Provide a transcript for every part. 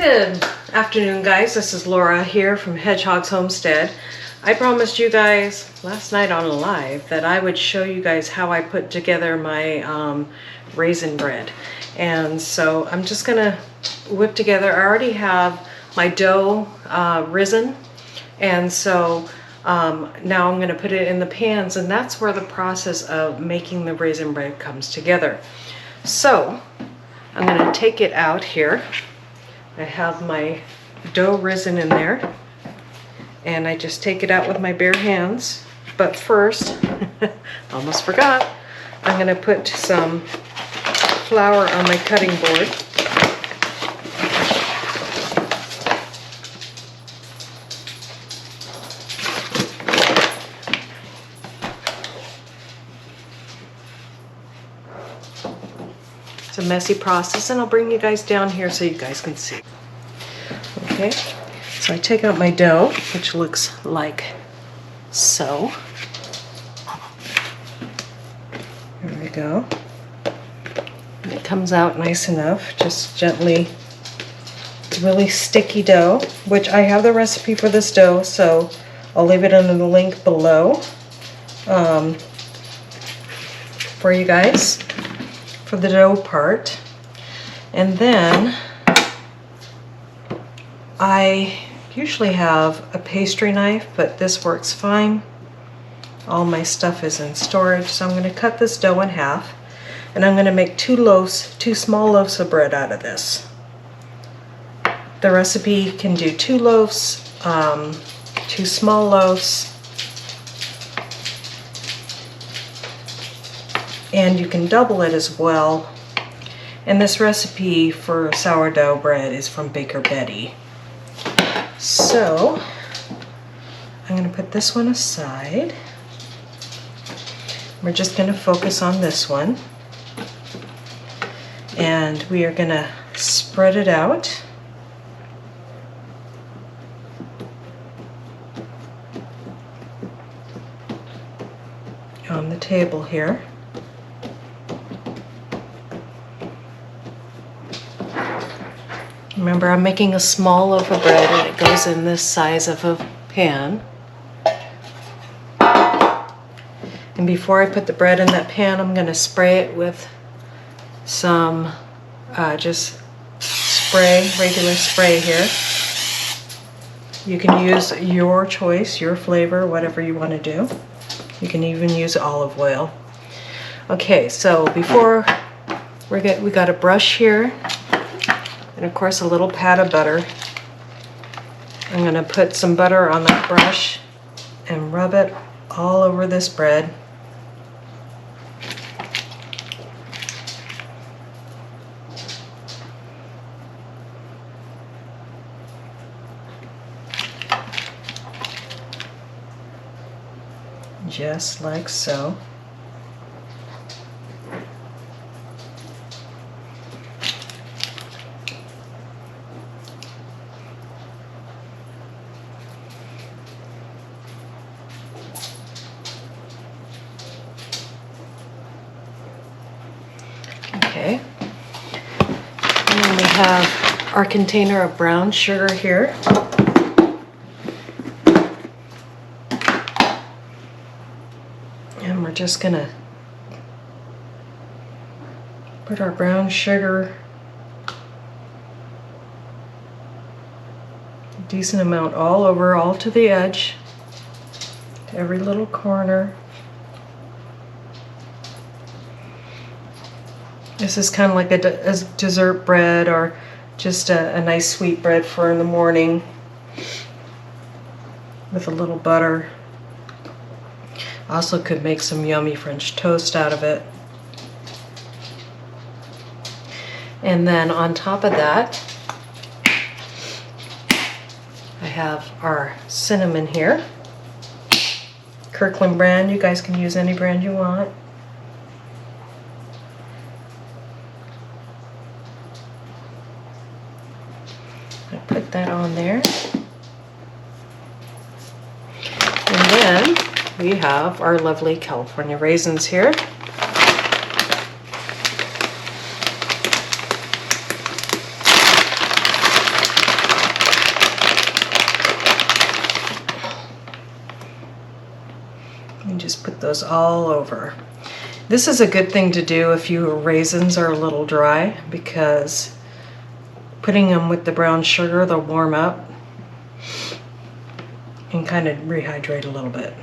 Good afternoon, guys. This is Laura here from Hedgehog's Homestead. I promised you guys last night on a live that I would show you guys how I put together my raisin bread. And so I'm just gonna whip together. I already have my dough risen, and so now I'm gonna put it in the pans, and that's where the process of making the raisin bread comes together. So I'm gonna take it out here. I have my dough risen in there, and I just take it out with my bare hands. But first, almost forgot, I'm gonna put some flour on my cutting board. It's a messy process, and I'll bring you guys down here so you guys can see. Okay, so I take out my dough, which looks like so. There we go. And it comes out nice enough, just gently. It's really sticky dough, which I have the recipe for this dough, so I'll leave it under the link below for you guys for the dough part. And then I usually have a pastry knife, but this works fine. All my stuff is in storage, so I'm going to cut this dough in half, and I'm going to make two small loaves of bread out of this. The recipe can do 2 loaves, 2 small loaves, and you can double it as well. And this recipe for sourdough bread is from Baker Betty. So I'm going to put this one aside. We're just going to focus on this one, and we are going to spread it out. On the table here. Remember, I'm making a small loaf of bread, and it goes in this size of a pan. And before I put the bread in that pan, I'm going to spray it with some just regular spray here. You can use your choice, your flavor, whatever you want to do. You can even use olive oil. Okay, so before we got a brush here, and of course a little pat of butter. I'm going to put some butter on that brush and rub it all over this bread. Just like so. Okay. And then we have our container of brown sugar here. And we're just gonna put our brown sugar, a decent amount all over, all to the edge, to every little corner. This is kind of like a dessert bread, or just a nice sweet bread for in the morning with a little butter. Also could make some yummy French toast out of it. And then on top of that, I have our cinnamon here. Kirkland brand, you guys can use any brand you want. I put that on there. And then we have our lovely California raisins here. put those all over. This is a good thing to do if your raisins are a little dry, because putting them with the brown sugar, they'll warm up and kind of rehydrate a little bit.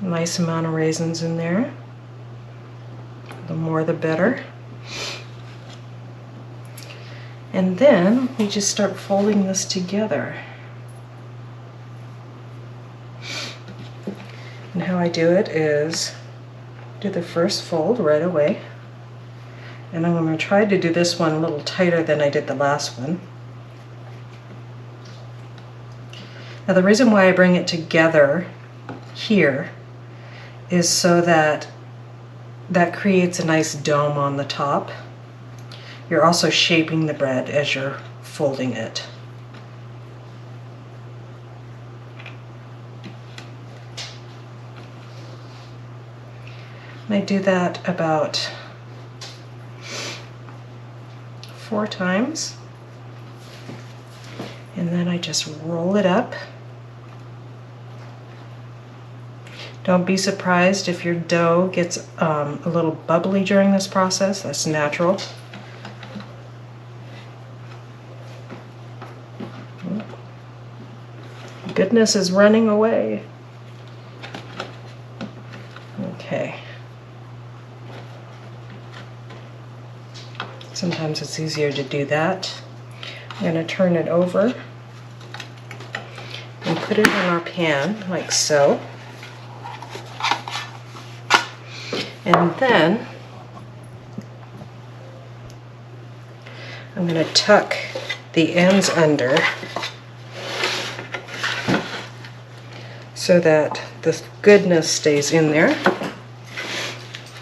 Nice amount of raisins in there. The more the better. And then we just start folding this together. And how I do it is do the first fold right away. And I'm going to try to do this one a little tighter than I did the last one. Now the reason why I bring it together here is so that that creates a nice dome on the top. You're also shaping the bread as you're folding it. I do that about 4 times, and then I just roll it up. Don't be surprised if your dough gets a little bubbly during this process. That's natural. Goodness is running away. Okay. Sometimes it's easier to do that. I'm going to turn it over and put it in our pan like so. And then I'm going to tuck the ends under so that the goodness stays in there.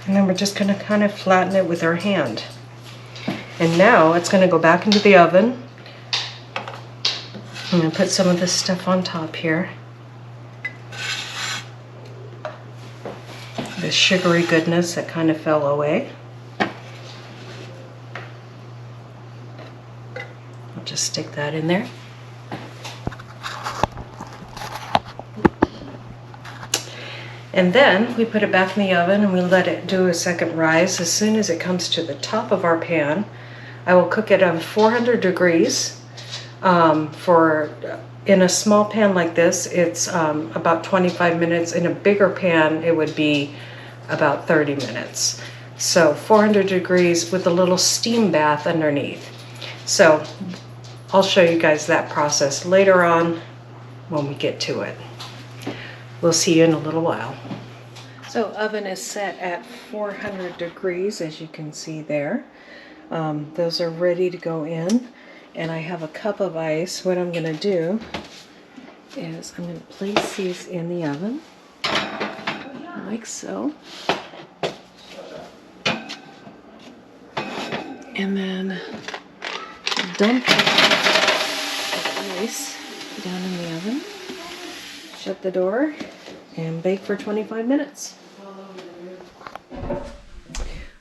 And then we're just going to kind of flatten it with our hand. And now it's going to go back into the oven. I'm going to put some of this stuff on top here. The sugary goodness that kind of fell away. I'll just stick that in there. And then we put it back in the oven and we let it do a second rise. As soon as it comes to the top of our pan, I will cook it on 400 degrees. In a small pan like this, it's about 25 minutes. In a bigger pan, it would be about 30 minutes. So 400 degrees with a little steam bath underneath. So I'll show you guys that process later on when we get to it. We'll see you in a little while. So oven is set at 400 degrees, as you can see there. Those are ready to go in, and I have a cup of ice. What I'm going to do is I'm going to place these in the oven, like so. And then dump the ice down in the oven. Shut the door and bake for 25 minutes.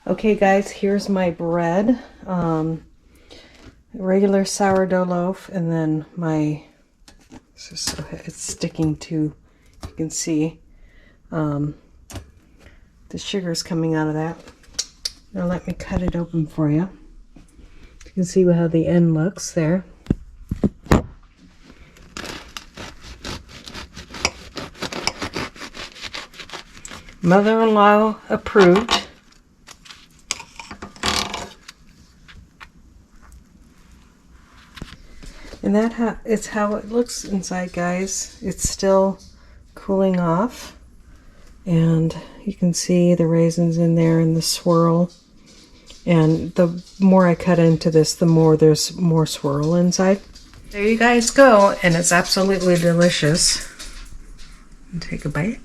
Okay guys, here's my bread. Regular sourdough loaf, and then my, it's sticking to, you can see the sugar's coming out of that. Now let me cut it open for you. You can see how the end looks there. Mother-in-law approved. And it's how it looks inside, guys. It's still cooling off. And you can see the raisins in there and the swirl. And the more I cut into this, the more there's more swirl inside. There you guys go. And it's absolutely delicious. Take a bite.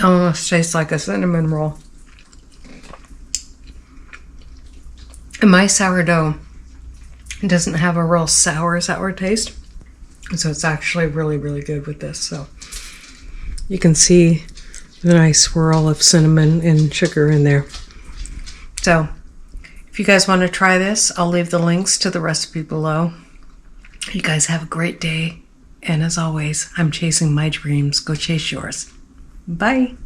Almost tastes like a cinnamon roll. And my sourdough doesn't have a real sour taste. So it's actually really, really good with this. So you can see the nice swirl of cinnamon and sugar in there. It's So if you guys want to try this, I'll leave the links to the recipe below. You guys have a great day. And as always, I'm chasing my dreams. Go chase yours. Bye.